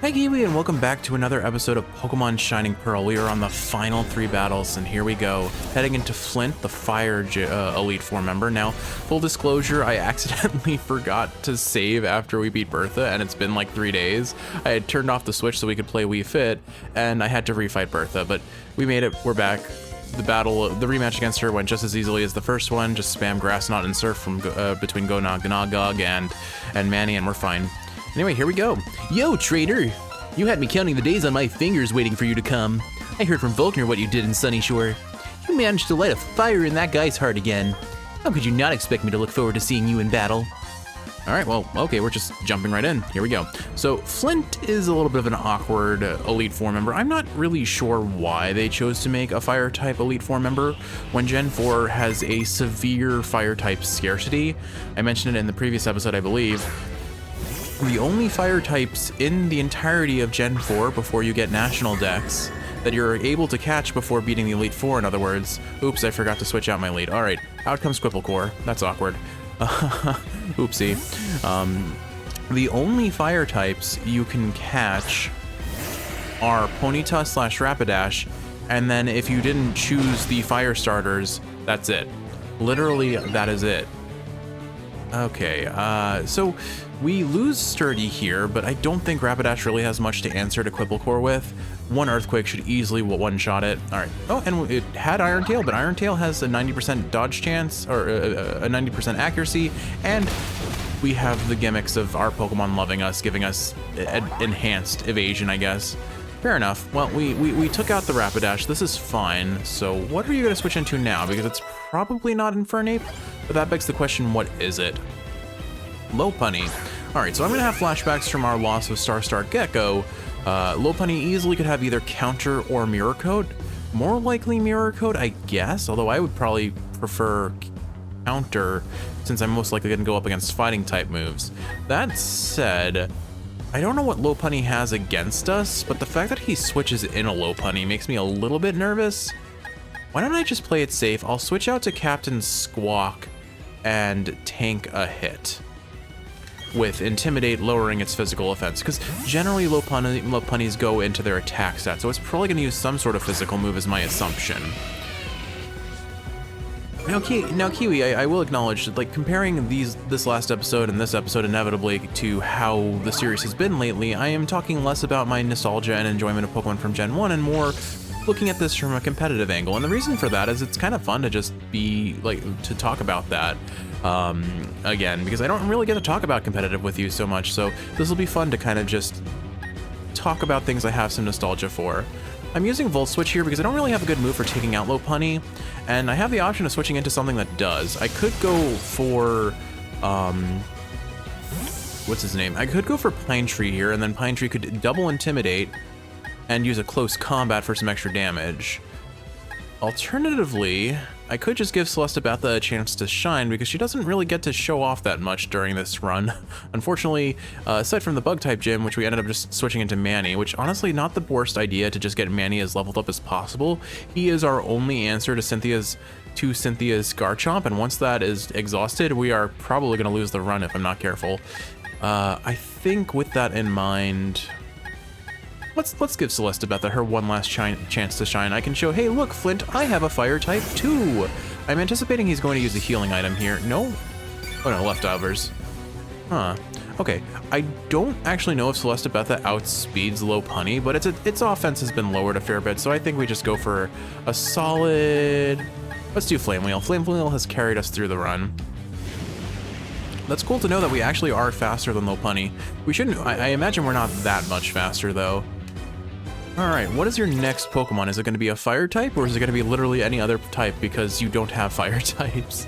Hi Kiwi, and welcome back to another episode of Pokemon Shining Pearl. We are on the final 3 battles, and here we go. Heading into Flint, the Fire Elite Four member. Now, full disclosure, I accidentally forgot to save after we beat Bertha, and it's been like 3 days. I had turned off the Switch so we could play Wii Fit, and I had to refight Bertha, but we made it, we're back. The rematch against her went just as easily as the first one. Just spam Grass Knot and Surf from between Gonagog and Manny, and we're fine. Anyway, here we go. Yo, trainer! You had me counting the days on my fingers waiting for you to come. I heard from Volkner what you did in Sunny Shore. You managed to light a fire in that guy's heart again. How could you not expect me to look forward to seeing you in battle? Alright, well, okay, we're just jumping right in. Here we go. So, Flint is a little bit of an awkward Elite Four member. I'm not really sure why they chose to make a Fire-type Elite Four member when Gen 4 has a severe Fire-type scarcity. I mentioned it in the previous episode, I believe. The only fire types in the entirety of Gen 4 before you get National Dex that you're able to catch before beating the Elite Four, in other words. Oops, I forgot to switch out my lead. Alright, out comes Quipplecore. That's awkward. Oopsie. The only fire types you can catch are Ponyta / Rapidash, and then if you didn't choose the fire starters, that's it. Literally, that is it. Okay, so we lose Sturdy here, but I don't think Rapidash really has much to answer to Quipplecore with. One Earthquake should easily one-shot it. Alright. Oh, and it had Iron Tail, but Iron Tail has a 90% dodge chance, or a 90% accuracy, and we have the gimmicks of our Pokemon loving us, giving us enhanced evasion, I guess. Fair enough. Well, we took out the Rapidash. This is fine. So what are you going to switch into now? Because it's probably not Infernape, but that begs the question, what is it? Lopunny. Alright, so I'm going to have flashbacks from our loss of Star Gecko. Lopunny easily could have either Counter or Mirror Coat. More likely Mirror Coat, I guess, although I would probably prefer Counter, since I'm most likely going to go up against fighting type moves. That said, I don't know what Lopunny has against us, but the fact that he switches in a Lopunny makes me a little bit nervous. Why don't I just play it safe? I'll switch out to Captain Squawk and tank a hit with Intimidate, lowering its physical offense, because generally Lopunnies go into their attack stat, so it's probably going to use some sort of physical move as my assumption. Now, Kiwi, I will acknowledge that, like, comparing this last episode and this episode inevitably to how the series has been lately, I am talking less about my nostalgia and enjoyment of Pokemon from Gen 1 and more looking at this from a competitive angle. And the reason for that is it's kind of fun to just to talk about that again, because I don't really get to talk about competitive with you so much, so this will be fun to kind of just talk about things I have some nostalgia for. I'm using Volt Switch here because I don't really have a good move for taking out Lopunny, and I have the option of switching into something that does. I could go for, what's his name? I could go for Pine Tree here, and then Pine Tree could double Intimidate and use a close combat for some extra damage. Alternatively, I could just give Celestabetha a chance to shine because she doesn't really get to show off that much during this run. Unfortunately, aside from the Bug-type gym, which we ended up just switching into Manny, which honestly not the worst idea to just get Manny as leveled up as possible. He is our only answer to Cynthia's Garchomp, and once that is exhausted, we are probably going to lose the run if I'm not careful. I think with that in mind, let's give Celestabetha her one last chance to shine. I can show, hey, look, Flint, I have a fire type too. I'm anticipating he's going to use a healing item here. No? Oh no, leftovers. Huh. Okay, I don't actually know if Celestabetha outspeeds Lopunny, but its offense has been lowered a fair bit, so I think we just go for a solid... Let's do Flame Wheel. Flame Wheel has carried us through the run. That's cool to know that we actually are faster than Lopunny. We shouldn't... I imagine we're not that much faster, though. Alright, what is your next Pokemon? Is it going to be a fire type, or is it going to be literally any other type because you don't have fire types?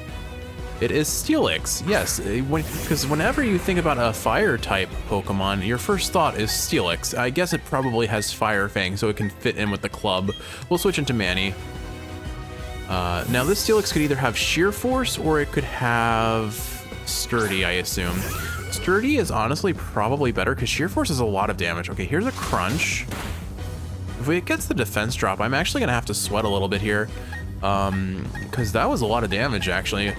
It is Steelix, yes, because whenever you think about a fire type Pokemon, your first thought is Steelix. I guess it probably has Fire Fang, so it can fit in with the club. We'll switch into Manny. Now this Steelix could either have Sheer Force, or it could have Sturdy, I assume. Sturdy is honestly probably better, because Sheer Force is a lot of damage. Okay, here's a Crunch. If it gets the defense drop, I'm actually going to have to sweat a little bit here, because that was a lot of damage, actually.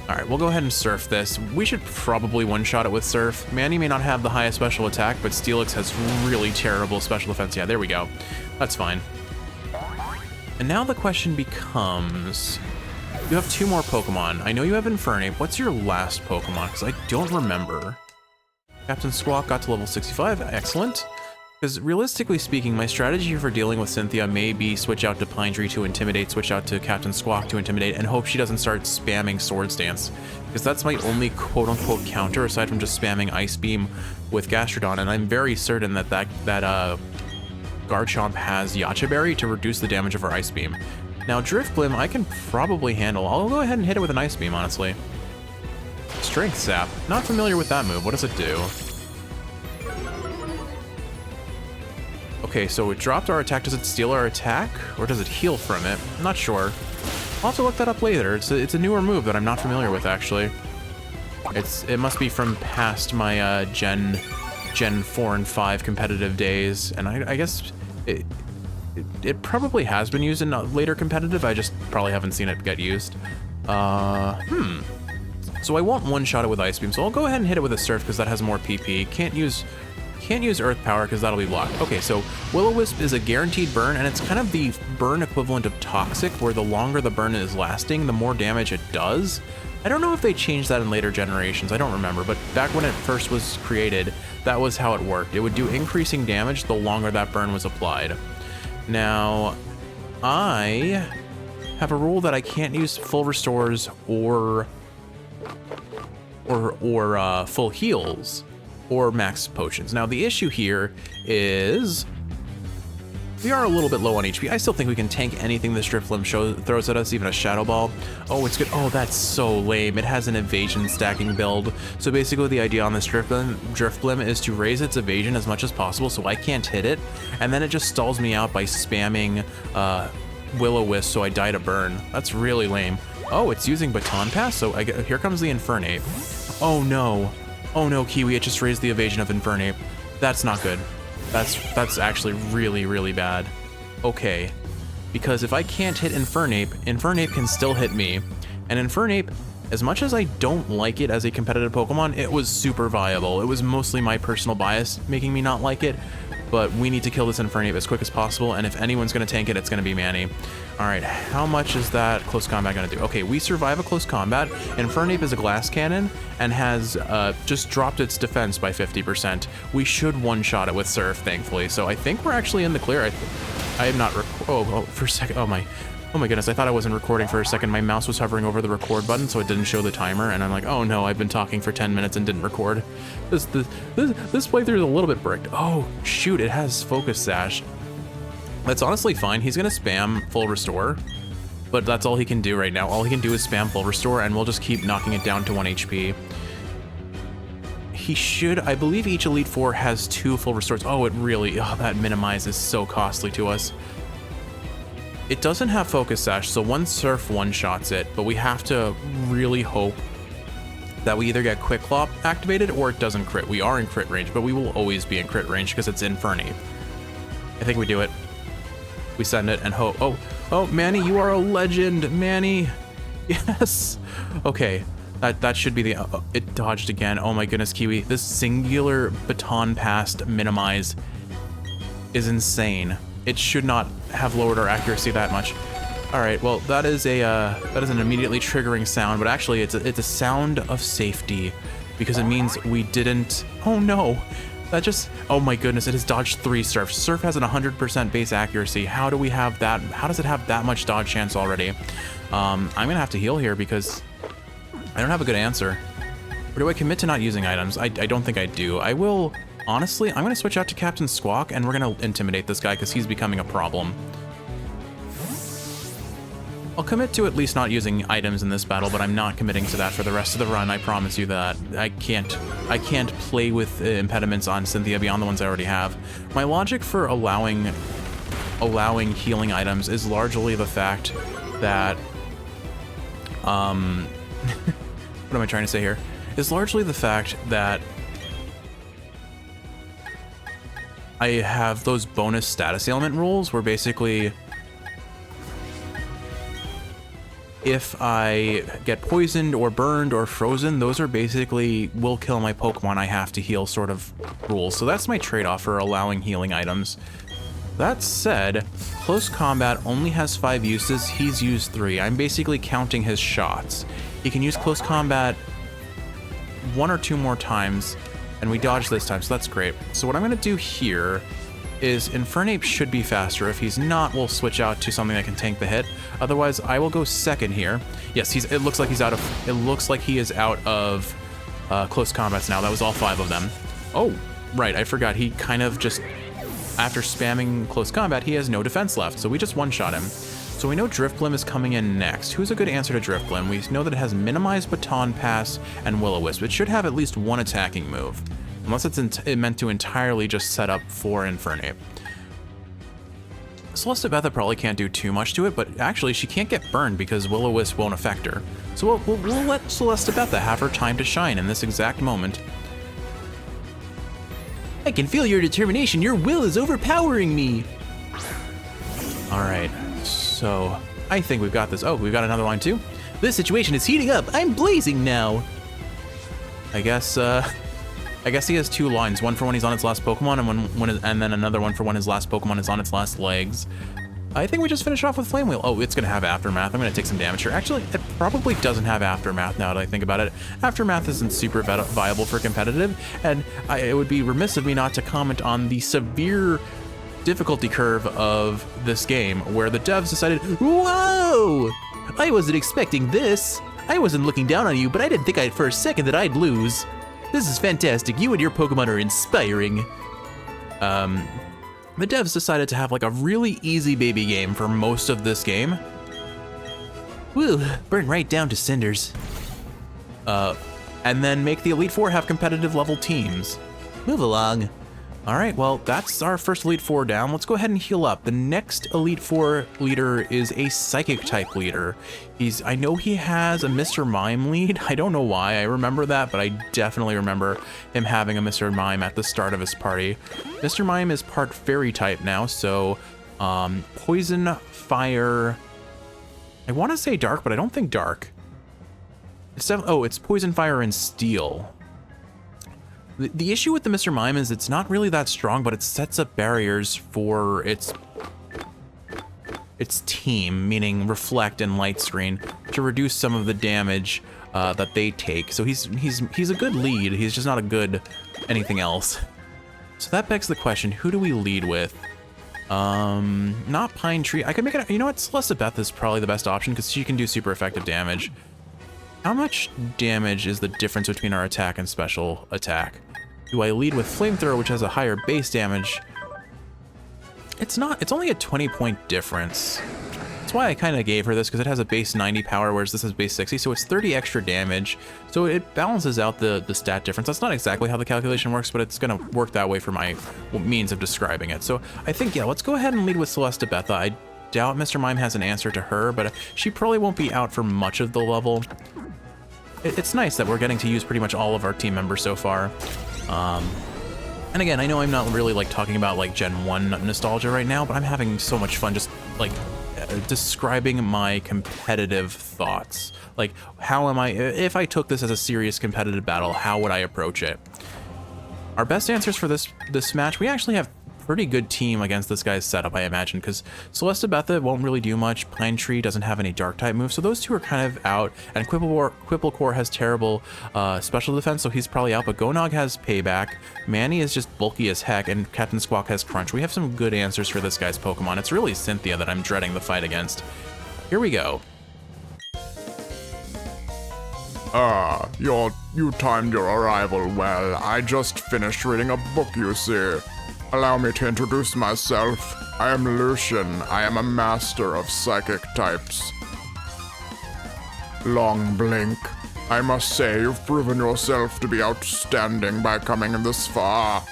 All right, we'll go ahead and Surf this. We should probably one-shot it with Surf. Manny may not have the highest special attack, but Steelix has really terrible special defense. Yeah, there we go. That's fine. And now the question becomes, you have 2 more Pokemon. I know you have Infernape. What's your last Pokemon? Because I don't remember. Captain Squawk got to level 65. Excellent. Because realistically speaking, my strategy for dealing with Cynthia may be switch out to Pine Tree to Intimidate, switch out to Captain Squawk to Intimidate, and hope she doesn't start spamming Swords Dance. Because that's my only quote-unquote counter, aside from just spamming Ice Beam with Gastrodon, and I'm very certain that Garchomp has Yacha Berry to reduce the damage of her Ice Beam. Now, Drifblim, I can probably handle. I'll go ahead and hit it with an Ice Beam, honestly. Strength Sap. Not familiar with that move. What does it do? Okay, so it dropped our attack. Does it steal our attack? Or does it heal from it? I'm not sure. I'll have to look that up later. It's a newer move that I'm not familiar with, actually. It must be from past my Gen 4 and 5 competitive days. And I guess it probably has been used in later competitive. I just probably haven't seen it get used. So I won't one-shot it with Ice Beam, so I'll go ahead and hit it with a Surf because that has more PP. Can't use Earth Power because that'll be blocked. Okay, so Will-O-Wisp is a guaranteed burn, and it's kind of the burn equivalent of Toxic, where the longer the burn is lasting, the more damage it does. I don't know if they changed that in later generations, I don't remember, but back when it first was created, that was how it worked. It would do increasing damage the longer that burn was applied. Now, I have a rule that I can't use full restores or full heals or max potions. Now, the issue here is we are a little bit low on HP. I still think we can tank anything this Drifblim throws at us, even a Shadow Ball. Oh, it's good. Oh, that's so lame. It has an evasion stacking build. So basically the idea on this Drifblim is to raise its evasion as much as possible so I can't hit it, and then it just stalls me out by spamming Will-O-Wisp so I die to burn. That's really lame. Oh, it's using Baton Pass, so here comes the Infernape. Oh no. Oh no, Kiwi, it just raised the evasion of Infernape. That's not good. That's actually really, really bad. Okay, because if I can't hit Infernape, Infernape can still hit me. And Infernape, as much as I don't like it as a competitive Pokemon, it was super viable. It was mostly my personal bias making me not like it, but we need to kill this Infernape as quick as possible, and if anyone's gonna tank it, it's gonna be Manny. All right, how much is that close combat gonna do? Okay, we survive a close combat. Infernape is a glass cannon and has just dropped its defense by 50%. We should one-shot it with Surf, thankfully. So I think we're actually in the clear. I am not, for a second, oh my goodness, I thought I wasn't recording for a second. My mouse was hovering over the record button, so it didn't show the timer, and I'm like, oh no, I've been talking for 10 minutes and didn't record. This playthrough is a little bit bricked. Oh, shoot, it has Focus Sash. That's honestly fine. He's gonna spam Full Restore, but that's all he can do right now. All he can do is spam Full Restore, and we'll just keep knocking it down to 1 HP. He should, I believe each Elite Four has 2 Full Restores. Oh, that Minimize is so costly to us. It doesn't have Focus Sash, so one Surf one-shots it, but we have to really hope that we either get Quick Claw activated or it doesn't crit. We are in crit range, but we will always be in crit range because it's Infernape. I think we do it. We send it and hope. Oh, Manny, you are a legend, Manny. Yes. Okay, that should be the. It dodged again. Oh my goodness, Kiwi. This singular baton passed minimize is insane. It should not have lowered our accuracy that much. All right, well, that is an immediately triggering sound, but actually it's a sound of safety because it means we didn't. Oh no. That just, oh my goodness, it has dodged 3 Surfs. Surf has an 100% base accuracy. How do we have that? How does it have that much dodge chance already? I'm gonna have to heal here because I don't have a good answer. Or do I commit to not using items? I don't think I do. I will, honestly, I'm gonna switch out to Captain Squawk and we're gonna intimidate this guy because he's becoming a problem. I'll commit to at least not using items in this battle, but I'm not committing to that for the rest of the run. I promise you that. I can't play with impediments on Cynthia beyond the ones I already have. My logic for allowing healing items is largely the fact that what am I trying to say here? Is largely the fact that I have those bonus status ailment rules where basically if I get poisoned or burned or frozen, those are basically will kill my Pokemon, I have to heal sort of rules. So that's my trade-off for allowing healing items. That said, close combat only has 5 uses, he's used 3. I'm basically counting his shots. He can use close combat 1 or 2 more times, and we dodged this time, so that's great. So what I'm gonna do here is Infernape should be faster. If he's not, we'll switch out to something that can tank the hit. Otherwise, I will go second here. Yes, it looks like he is out of close combats now. That was all 5 of them. Oh, right, I forgot. He kind of just, after spamming close combat, he has no defense left, so we just one-shot him. So we know Drifblim is coming in next. Who's a good answer to Drifblim? We know that it has Minimize, Baton Pass, and Will-O-Wisp. It should have at least 1 attacking move. Unless it's meant to entirely just set up for Infernape. Celestabetha probably can't do too much to it, but actually she can't get burned because Will-O-Wisp won't affect her. So we'll let Celestabetha have her time to shine in this exact moment. I can feel your determination. Your will is overpowering me. All right, so I think we've got this. Oh, we've got another line too? This situation is heating up. I'm blazing now. I guess he has 2 lines, one for when he's on its last Pokemon and then another one for when his last Pokemon is on its last legs. I think we just finished off with Flame Wheel. Oh, it's gonna have Aftermath. I'm gonna take some damage here. Actually, it probably doesn't have Aftermath now that I think about it. Aftermath isn't super viable for competitive, and it would be remiss of me not to comment on the severe difficulty curve of this game, where the devs decided, whoa! I wasn't expecting this. I wasn't looking down on you, but I didn't think for a second that I'd lose. This is fantastic. You and your Pokemon are inspiring. The devs decided to have like a really easy baby game for most of this game. Woo, burn right down to cinders. And then make the Elite Four have competitive level teams. Move along. All right, well, that's our first Elite Four down. Let's go ahead and heal up. The next Elite Four leader is a Psychic type leader. I know he has a Mr. Mime lead. I don't know why I remember that, but I definitely remember him having a Mr. Mime at the start of his party. Mr. Mime is part Fairy type now, so Poison, Fire. I want to say Dark, but I don't think Dark. It's Poison, Fire, and Steel. The issue with the Mr. Mime is it's not really that strong, but it sets up barriers for its team, meaning Reflect and Light Screen, to reduce some of the damage that they take. So he's a good lead. He's just not a good anything else. So that begs the question: who do we lead with? Not Pine Tree. I could make it. You know what? Celestabetha is probably the best option because she can do super effective damage. How much damage is the difference between our attack and special attack? Do I lead with Flamethrower, which has a higher base damage? It's only a 20-point difference. That's why I kind of gave her this, because it has a base 90 power, whereas this has base 60, so it's 30 extra damage. So it balances out the stat difference. That's not exactly how the calculation works, but it's gonna work that way for my means of describing it. So I think, yeah, let's go ahead and lead with Celestabetha. I doubt Mr. Mime has an answer to her, but she probably won't be out for much of the level. It's nice that we're getting to use pretty much all of our team members so far. And again, I know I'm not really like talking about like Gen 1 nostalgia right now, but I'm having so much fun just like describing my competitive thoughts. Like, how am I, if I took this as a serious competitive battle, how would I approach it? Our best answers for this match, we actually have pretty good team against this guy's setup, I imagine, because Celestabetha won't really do much. Pine Tree doesn't have any dark type moves, so those two are kind of out. And Quipplecore has terrible special defense, so he's probably out. But Gonog has payback. Manny is just bulky as heck, and Captain Squawk has crunch. We have some good answers for this guy's Pokemon. It's really Cynthia that I'm dreading the fight against. Here we go. You timed your arrival well. I just finished reading a book, you see. Allow me to introduce myself. I am Lucian. I am a master of psychic types. Long blink. I must say you've proven yourself to be outstanding by coming this far.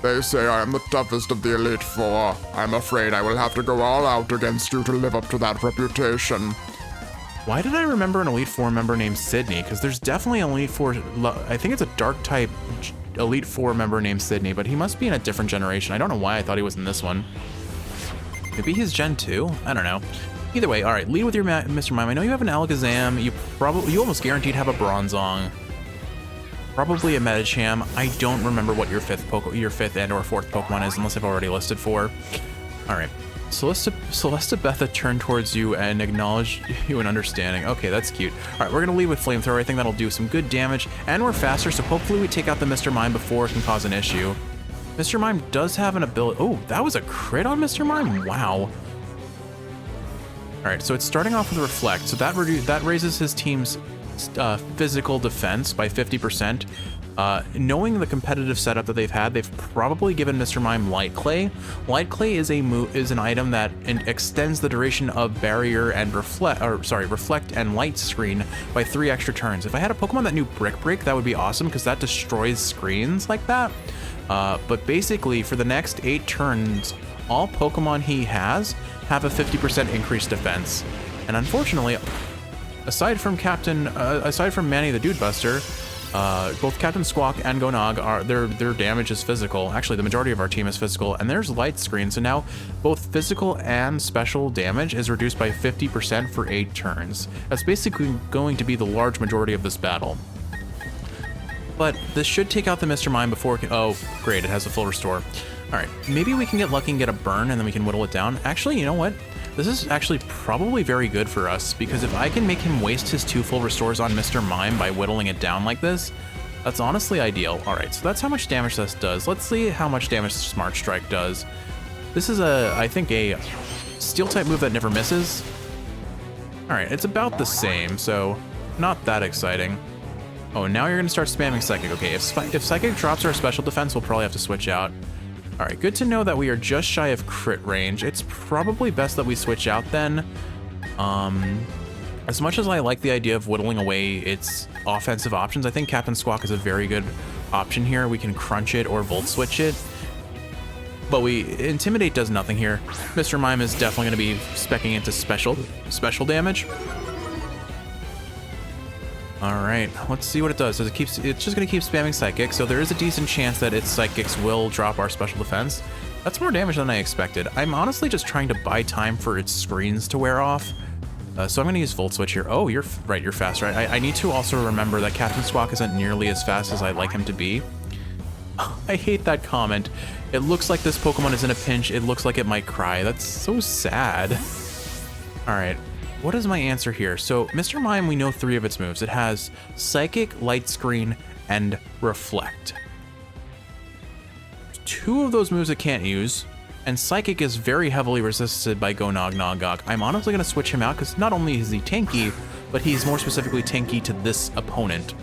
They say I am the toughest of the Elite Four. I'm afraid I will have to go all out against you to live up to that reputation. Why did I remember an Elite Four member named Sydney? Because there's definitely an Elite Four, I think it's a dark type Elite Four member named Sydney, but he must be in a different generation. I don't know why I thought he was in this one. Maybe he's Gen 2? I don't know. Either way, all right, lead with your Mr. Mime. I know you have an Alakazam. You almost guaranteed have a Bronzong. Probably a Medicham. I don't remember what your fifth and or fourth Pokemon is, unless I've already listed 4. All right. Celestabetha turned towards you and acknowledged you in understanding. Okay, that's cute. All right, we're gonna lead with Flamethrower. I think that'll do some good damage, and we're faster, so hopefully we take out the Mr. Mime before it can cause an issue. Mr. Mime does have an ability. Oh, that was a crit on Mr. Mime. Wow. All right, so it's starting off with Reflect, so that raises his team's physical defense by 50%. Knowing the competitive setup that they've had, they've probably given Mr. Mime Light Clay. Light Clay is an item that extends the duration of Barrier and Reflect and Light Screen by 3 extra turns. If I had a Pokemon that knew Brick Break, that would be awesome because that destroys screens like that. But basically, for the next 8 turns, all Pokemon he has have a 50% increased defense. And unfortunately, aside from Manny the Dude Buster, both Captain Squawk and Gonog their damage is physical. Actually, the majority of our team is physical, and there's Light Screen. So now both physical and special damage is reduced by 50% for 8 turns. That's basically going to be the large majority of this battle. But this should take out the Mr. Mime before it can, oh, great, it has a full restore. All right, maybe we can get lucky and get a burn, and then we can whittle it down. Actually, you know what? This is actually probably very good for us, because if I can make him waste his 2 full restores on Mr. Mime by whittling it down like this, that's honestly ideal. All right, so that's how much damage this does. Let's see how much damage Smart Strike does. This is I think a Steel-type move that never misses. All right, it's about the same, so not that exciting. Oh, now you're gonna start spamming Psychic. Okay, if Psychic drops our special defense, we'll probably have to switch out. All right, good to know that we are just shy of crit range. It's probably best that we switch out then. As much as I like the idea of whittling away its offensive options, I think Captain Squawk is a very good option here. We can crunch it or Volt Switch it. But Intimidate does nothing here. Mr. Mime is definitely gonna be speccing into special damage. All right, let's see what it does. It's just gonna keep spamming Psychic, so there is a decent chance that its Psychics will drop our special defense. That's more damage than I expected. I'm honestly just trying to buy time for its screens to wear off. So I'm gonna use Volt Switch here. Oh, you're right, you're fast, right? I need to also remember that Captain Squawk isn't nearly as fast as I'd like him to be. I hate that comment. It looks like this Pokemon is in a pinch. It looks like it might cry. That's so sad. All right. What is my answer here? So Mr. Mime, we know 3 of its moves. It has Psychic, Light Screen, and Reflect. 2 of those moves it can't use, and Psychic is very heavily resisted by Gonog. I'm honestly going to switch him out because not only is he tanky, but he's more specifically tanky to this opponent.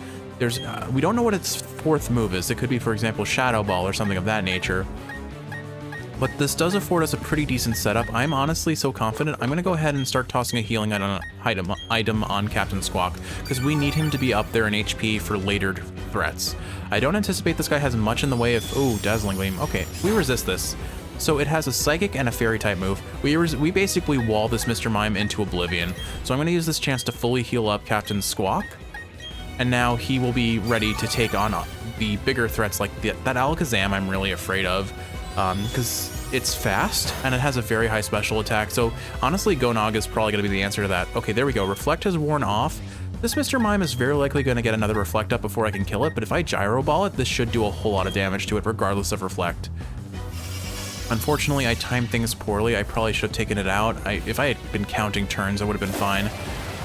We don't know what its 4th move is. It could be, for example, Shadow Ball or something of that nature. But this does afford us a pretty decent setup. I'm honestly so confident. I'm going to go ahead and start tossing a healing item on Captain Squawk, because we need him to be up there in HP for later threats. I don't anticipate this guy has much in the way of... Oh, Dazzling Gleam. Okay, we resist this. So it has a Psychic and a Fairy-type move. We basically wall this Mr. Mime into oblivion. So I'm going to use this chance to fully heal up Captain Squawk. And now he will be ready to take on the bigger threats like that Alakazam I'm really afraid of. Because it's fast and it has a very high special attack. So honestly, Gonog is probably going to be the answer to that. Okay, there we go. Reflect has worn off. This Mr. Mime is very likely going to get another Reflect up before I can kill it, but if I Gyro Ball it, this should do a whole lot of damage to it regardless of Reflect. Unfortunately, I timed things poorly. I probably should have taken it out. If I had been counting turns, I would have been fine.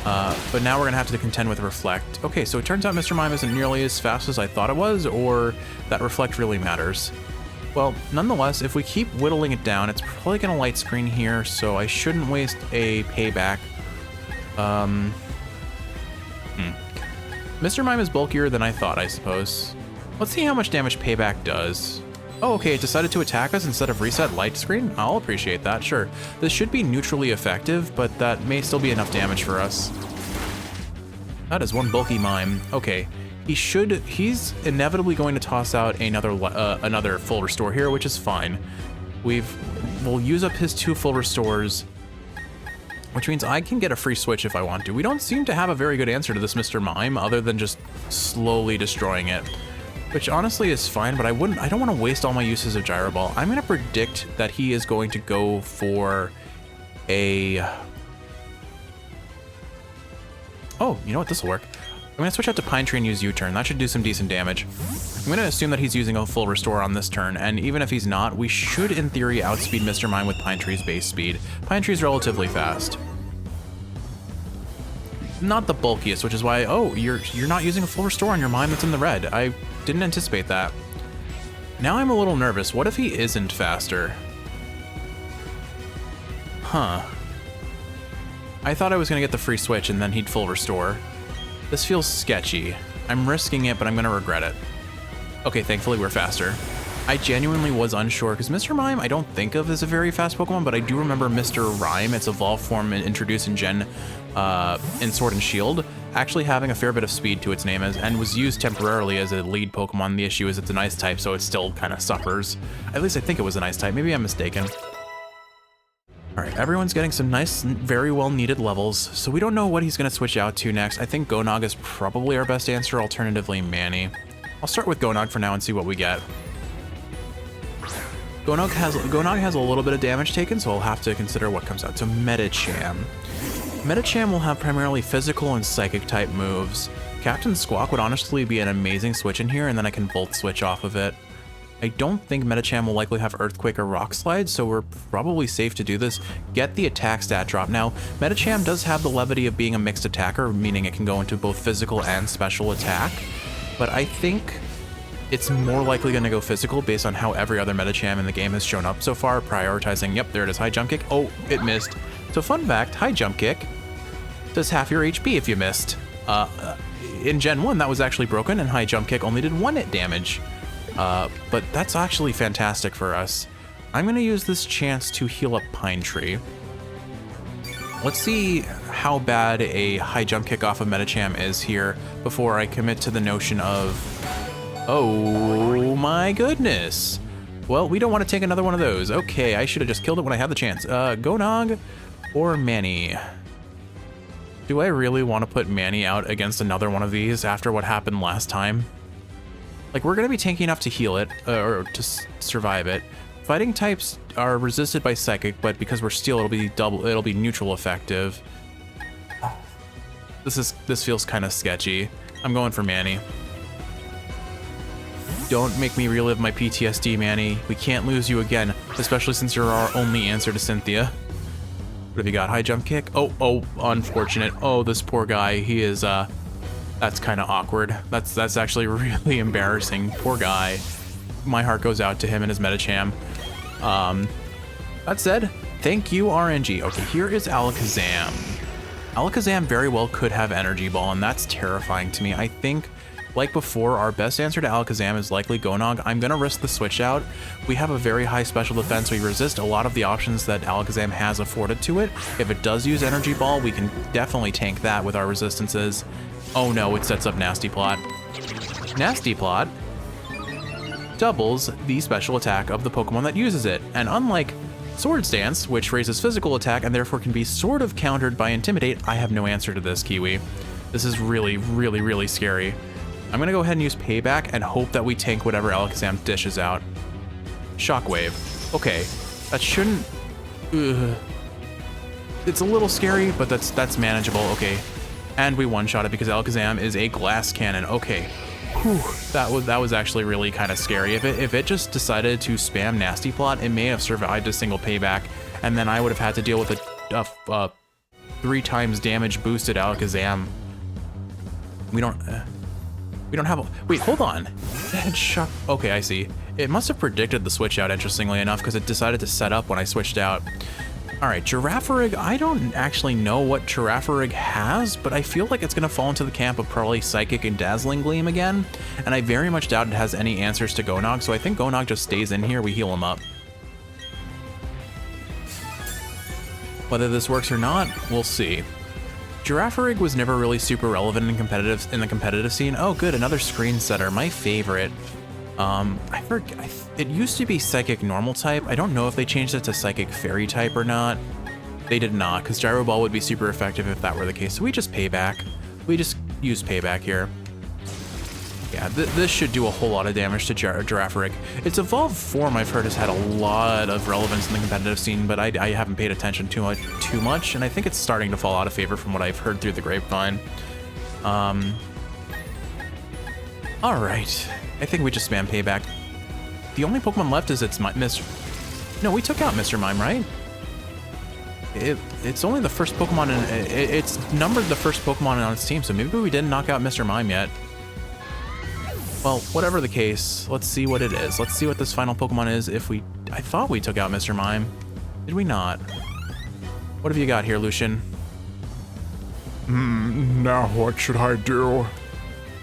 But now we're going to have to contend with Reflect. Okay, so it turns out Mr. Mime isn't nearly as fast as I thought it was, or that Reflect really matters. Well, nonetheless, if we keep whittling it down, it's probably going to Light Screen here, so I shouldn't waste a payback. Mr. Mime is bulkier than I thought, I suppose. Let's see how much damage payback does. Oh, okay, it decided to attack us instead of reset Light Screen? I'll appreciate that, sure. This should be neutrally effective, but that may still be enough damage for us. That is one bulky Mime. Okay. He's inevitably going to toss out another full restore here, which is fine. We'll use up his 2 full restores, which means I can get a free switch if I want to. We don't seem to have a very good answer to this Mr. Mime other than just slowly destroying it, which honestly is fine, but I don't want to waste all my uses of Gyro Ball. I'm going to predict that he is going to go for a Oh, you know what? This will work. I'm going to switch out to Pine Tree and use U-turn. That should do some decent damage. I'm going to assume that he's using a full restore on this turn, and even if he's not, we should, in theory, outspeed Mr. Mime with Pine Tree's base speed. Pine Tree's relatively fast. Not the bulkiest, which is why, oh, you're not using a full restore on your Mime that's in the red. I didn't anticipate that. Now I'm a little nervous. What if he isn't faster? Huh. I thought I was going to get the free switch and then he'd full restore. This feels sketchy. I'm risking it, but I'm going to regret it. Okay, thankfully we're faster. I genuinely was unsure, because Mr. Mime I don't think of as a very fast Pokemon, but I do remember Mr. Rhyme, its evolved form introduced in Gen in Sword and Shield, actually having a fair bit of speed to its name, and was used temporarily as a lead Pokemon. The issue is it's an ice type, so it still kind of suffers. At least I think it was an ice type. Maybe I'm mistaken. All right, everyone's getting some nice, very well needed levels, so we don't know what he's going to switch out to next. I think Gonog is probably our best answer, alternatively Manny. I'll start with Gonog for now and see what we get. Gonog has a little bit of damage taken, so I'll have to consider what comes out. So Medicham. Medicham will have primarily physical and psychic type moves. Captain Squawk would honestly be an amazing switch in here, and then I can Volt Switch off of it. I don't think Medicham will likely have Earthquake or Rock Slide, so we're probably safe to do this. Get the attack stat drop. Now, Medicham does have the levity of being a mixed attacker, meaning it can go into both physical and special attack, but I think it's more likely going to go physical based on how every other Medicham in the game has shown up so far, prioritizing, yep, there it is, High Jump Kick. Oh, it missed. So fun fact, High Jump Kick does half your HP if you missed. In Gen 1, that was actually broken, and High Jump Kick only did 1 hit damage. But that's actually fantastic for us. I'm going to use this chance to heal up Pine Tree. Let's see how bad a High Jump Kick off of Medicham is here before I commit to the notion of, oh my goodness. Well, we don't want to take another one of those. Okay, I should have just killed it when I had the chance. Gonog or Manny? Do I really want to put Manny out against another one of these after what happened last time? Like, we're going to be tanky enough to heal it, or to survive it. Fighting types are resisted by Psychic, but because we're Steel, it'll be neutral effective. This feels kind of sketchy. I'm going for Manny. Don't make me relive my PTSD, Manny. We can't lose you again, especially since you're our only answer to Cynthia. What have you got? High Jump Kick? Oh, unfortunate. Oh, this poor guy. He is, that's kind of awkward. That's actually really embarrassing. Poor guy. My heart goes out to him and his Medicham. That said, thank you, RNG. Okay, here is Alakazam. Alakazam very well could have Energy Ball, and that's terrifying to me. I think, like before, our best answer to Alakazam is likely Gonog. I'm gonna risk the switch out. We have a very high special defense. We resist a lot of the options that Alakazam has afforded to it. If it does use Energy Ball, we can definitely tank that with our resistances. Oh no, it sets up Nasty Plot. Nasty Plot doubles the special attack of the Pokemon that uses it, and unlike Swords Dance, which raises physical attack and therefore can be sort of countered by Intimidate, I have no answer to this, Kiwi. This is really, really, really scary. I'm gonna go ahead and use Payback and hope that we tank whatever Alakazam dishes out. Shockwave. Okay, that shouldn't... Ugh. It's a little scary, but that's manageable. Okay, and we one-shot it because Alakazam is a glass cannon. Okay, whew, that was actually really kind of scary. If it just decided to spam Nasty Plot, it may have survived a single Payback, and then I would have had to deal with a 3 times damage boosted Alakazam. We don't have a... Wait, hold on. Headshot... Okay, I see. It must have predicted the switch out, interestingly enough, because it decided to set up when I switched out. Alright, Girafarig. I don't actually know what Girafarig has, but I feel like it's going to fall into the camp of probably Psychic and Dazzling Gleam again, and I very much doubt it has any answers to Gonog, so I think Gonog just stays in here, we heal him up. Whether this works or not, we'll see. Girafarig was never really super relevant in the competitive scene. Oh, good, another screen setter, my favorite. I forget. It used to be Psychic Normal type. I don't know if they changed it to Psychic Fairy type or not. They did not, because Gyro Ball would be super effective if that were the case. So we just Payback. We just use Payback here. Yeah, this should do a whole lot of damage to Girafarig. Its evolved form, I've heard, has had a lot of relevance in the competitive scene, but I haven't paid attention too much, and I think it's starting to fall out of favor from what I've heard through the grapevine. All right, I think we just spam payback. The only Pokemon left is No, we took out Mr. Mime, right? It's only the first Pokemon, it's numbered the first Pokemon on its team, so maybe we didn't knock out Mr. Mime yet. Well, whatever the case, let's see what it is. Let's see what this final Pokemon is. I thought we took out Mr. Mime. Did we not? What have you got here, Lucian? Now what should I do?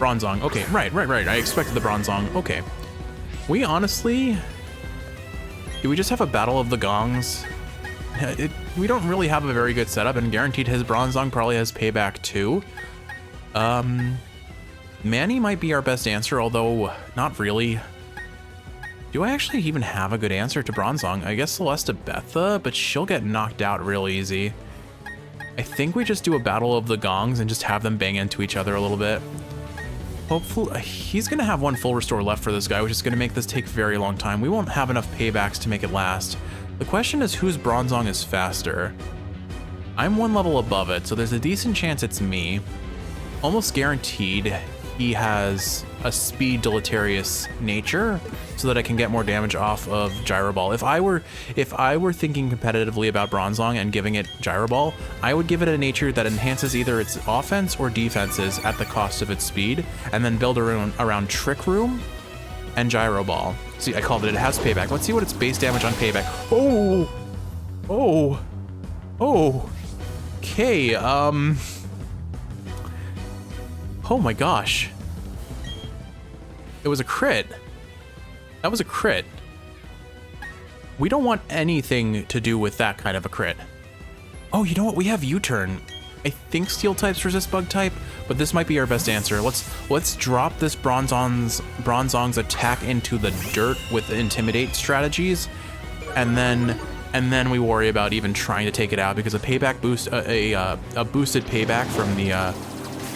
Bronzong. Okay, right. I expected the Bronzong. Okay. We honestly... Do we just have a Battle of the Gongs? We don't really have a very good setup, and guaranteed his Bronzong probably has payback too. Manny might be our best answer, although not really. Do I actually even have a good answer to Bronzong? I guess Celesta Betha, but she'll get knocked out real easy. I think we just do a Battle of the Gongs and just have them bang into each other a little bit. Hopefully, he's gonna have one full restore left for this guy, which is gonna make this take a very long time. We won't have enough paybacks to make it last. The question is whose Bronzong is faster? I'm one level above it, so there's a decent chance it's me. Almost guaranteed he has a speed deleterious nature so that I can get more damage off of Gyro Ball. If I were thinking competitively about Bronzong and giving it Gyro Ball, I would give it a nature that enhances either its offense or defenses at the cost of its speed, and then build around Trick Room and Gyro Ball. See, I called it. It has payback. Let's see what its base damage on payback. Okay, oh my gosh. It was a crit. That was a crit. We don't want anything to do with that kind of a crit. Oh, you know what? We have U-turn. I think Steel types resist Bug type, but this might be our best answer. Let's drop this Bronzong's attack into the dirt with Intimidate strategies, and then we worry about even trying to take it out, because a payback boost, a boosted payback from the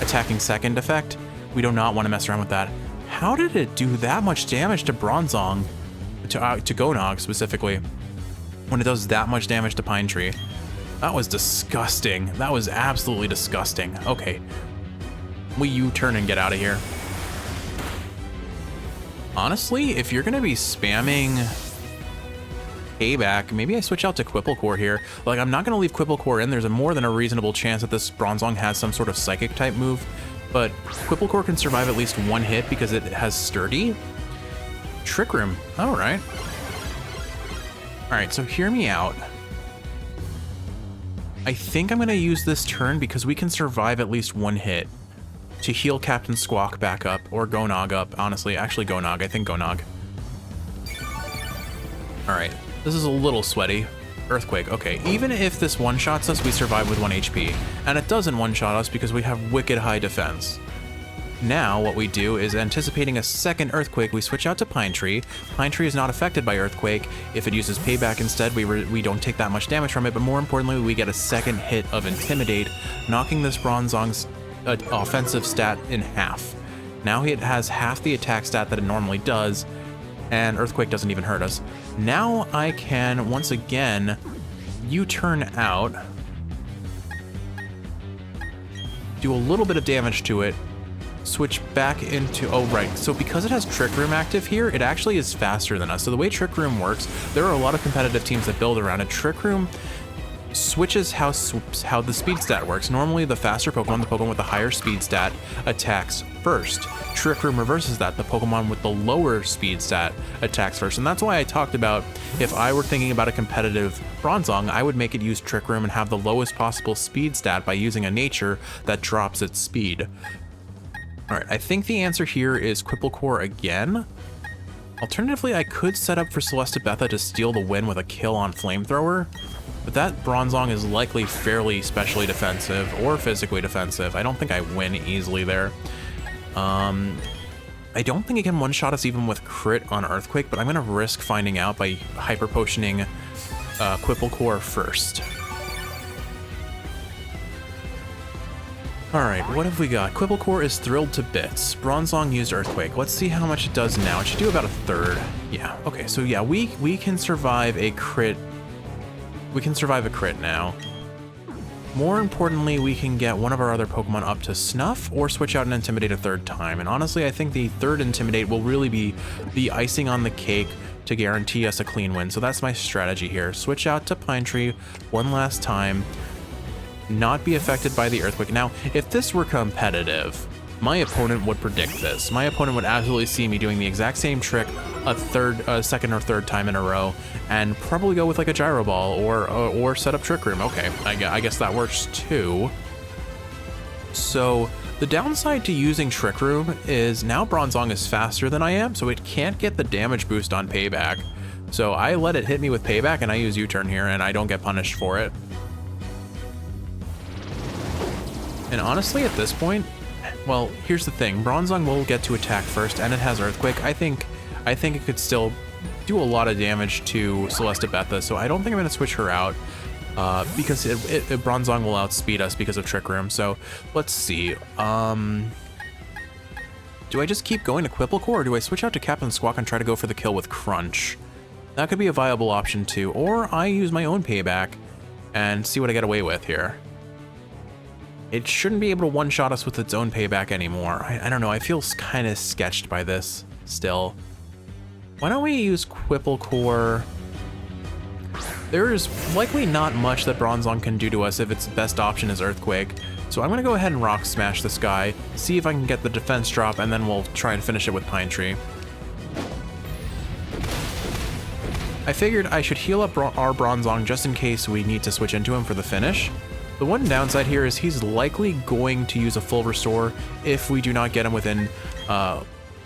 attacking second effect, we do not want to mess around with that. How did it do that much damage to Bronzong, to Gonog specifically, when it does that much damage to Pine Tree? That was disgusting. That was absolutely disgusting. Okay, we U-turn and get out of here. Honestly, if you're gonna be spamming payback, maybe I switch out to Quipplecore here. Like, I'm not gonna leave Quipplecore in. There's a more than a reasonable chance that this Bronzong has some sort of psychic type move, but Quipplecore can survive at least one hit because it has Sturdy. Trick Room, all right. All right, so hear me out. I think I'm gonna use this turn because we can survive at least one hit to heal Captain Squawk back up, or Gonog up, honestly. Actually, Gonog, I think Gonog. All right, this is a little sweaty. Earthquake, okay. Even if this one-shots us, we survive with 1 HP. And it doesn't one-shot us because we have wicked high defense. Now, what we do is, anticipating a second Earthquake, we switch out to Pine Tree. Pine Tree is not affected by Earthquake. If it uses Payback instead, we don't take that much damage from it, but more importantly, we get a second hit of Intimidate, knocking this Bronzong's offensive stat in half. Now it has half the attack stat that it normally does, and Earthquake doesn't even hurt us. Now I can, once again, U-turn out, do a little bit of damage to it, switch back into, oh right, so because it has Trick Room active here, it actually is faster than us. So the way Trick Room works, there are a lot of competitive teams that build around it. Trick Room switches how the speed stat works. Normally the faster Pokemon, the Pokemon with the higher speed stat, attacks first. Trick Room reverses that. The Pokemon with the lower speed stat attacks first. And that's why I talked about, if I were thinking about a competitive Bronzong, I would make it use Trick Room and have the lowest possible speed stat by using a nature that drops its speed. All right, I think the answer here is Quipplecore again. Alternatively, I could set up for Celesta Betha to steal the win with a kill on Flamethrower, but that Bronzong is likely fairly specially defensive or physically defensive. I don't think I win easily there. I don't think it can one-shot us even with crit on Earthquake, but I'm gonna risk finding out by Hyper Potioning Quipplecore first. All right, what have we got? Quibblecore is thrilled to bits. Bronzong used Earthquake. Let's see how much it does now. It should do about a third. Yeah, okay, so yeah, we can survive a crit. We can survive a crit now. More importantly, we can get one of our other Pokemon up to snuff or switch out and Intimidate a third time. And honestly, I think the third Intimidate will really be the icing on the cake to guarantee us a clean win. So that's my strategy here. Switch out to Pine Tree one last time. Not be affected by the Earthquake. Now, if this were competitive, my opponent would predict this. My opponent would absolutely see me doing the exact same trick a second or third time in a row, and probably go with like a Gyro Ball or set up Trick Room. Okay, I guess that works too. So the downside to using Trick Room is now Bronzong is faster than I am, so it can't get the damage boost on Payback. So I let it hit me with Payback, and I use U-turn here, and I don't get punished for it. And honestly, at this point, well, here's the thing. Bronzong will get to attack first, and it has Earthquake. I think it could still do a lot of damage to Celestabetha, so I don't think I'm going to switch her out because Bronzong will outspeed us because of Trick Room. So let's see. Do I just keep going to Quibblecore, or do I switch out to Captain Squawk and try to go for the kill with Crunch? That could be a viable option too. Or I use my own Payback and see what I get away with here. It shouldn't be able to one-shot us with its own Payback anymore. I don't know, I feel kind of sketched by this still. Why don't we use Quibblecore? There is likely not much that Bronzong can do to us if its best option is Earthquake. So I'm gonna go ahead and Rock Smash this guy, see if I can get the defense drop, and then we'll try and finish it with Pine Tree. I figured I should heal up our Bronzong just in case we need to switch into him for the finish. The one downside here is he's likely going to use a full restore if we do not get him within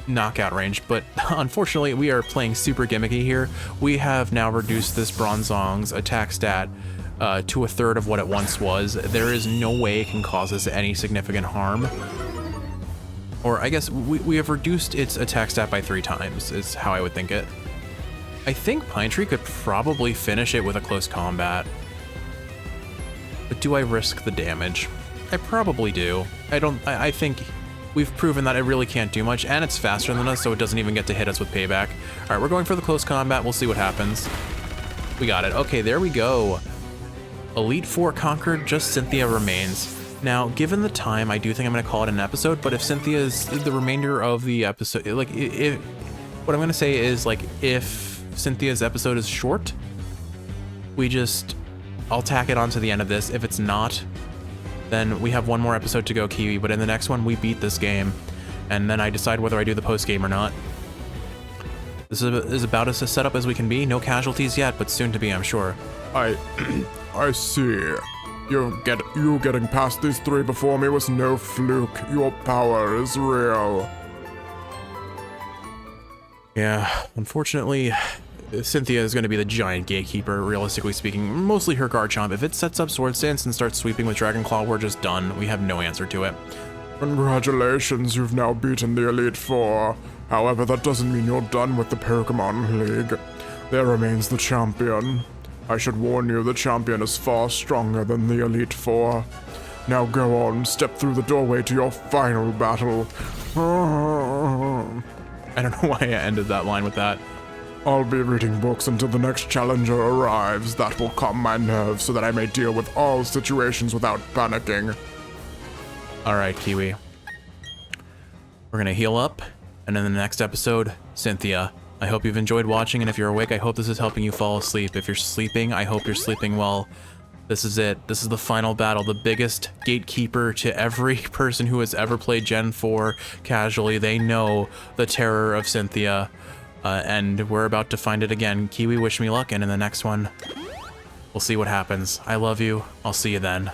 knockout range, but unfortunately we are playing super gimmicky here. We have now reduced this Bronzong's attack stat to a third of what it once was. There is no way it can cause us any significant harm. Or I guess we have reduced its attack stat by 3 times is how I would think it. I think Pine Tree could probably finish it with a close combat. But do I risk the damage? I probably do. I think we've proven that it really can't do much, and it's faster than us, so it doesn't even get to hit us with Payback. All right, we're going for the close combat. We'll see what happens. We got it. Okay, there we go. Elite Four conquered, just Cynthia remains. Now, given the time, I do think I'm going to call it an episode, but if Cynthia is the remainder of the episode, like, what I'm going to say is, like, if Cynthia's episode is short, I'll tack it on to the end of this. If it's not, then we have one more episode to go, Kiwi, but in the next one, we beat this game, and then I decide whether I do the post-game or not. This is about as set up as we can be. No casualties yet, but soon to be, I'm sure. I see. You getting past these 3 before me was no fluke. Your power is real. Yeah, unfortunately, Cynthia is going to be the giant gatekeeper, realistically speaking. Mostly her Garchomp. If it sets up Sword Stance and starts sweeping with Dragon Claw, we're just done. We have no answer to it. Congratulations, you've now beaten the Elite Four. However, that doesn't mean you're done with the Pokemon League. There remains the champion. I should warn you, the champion is far stronger than the Elite Four. Now go on, step through the doorway to your final battle. I don't know why I ended that line with that. I'll be reading books until the next challenger arrives. That will calm my nerves so that I may deal with all situations without panicking. Alright, Kiwi. We're gonna heal up, and in the next episode, Cynthia. I hope you've enjoyed watching, and if you're awake, I hope this is helping you fall asleep. If you're sleeping, I hope you're sleeping well. This is it. This is the final battle, the biggest gatekeeper to every person who has ever played Gen 4 casually. They know the terror of Cynthia. And we're about to find it again. Kiwi, wish me luck, and in the next one, we'll see what happens. I love you. I'll see you then.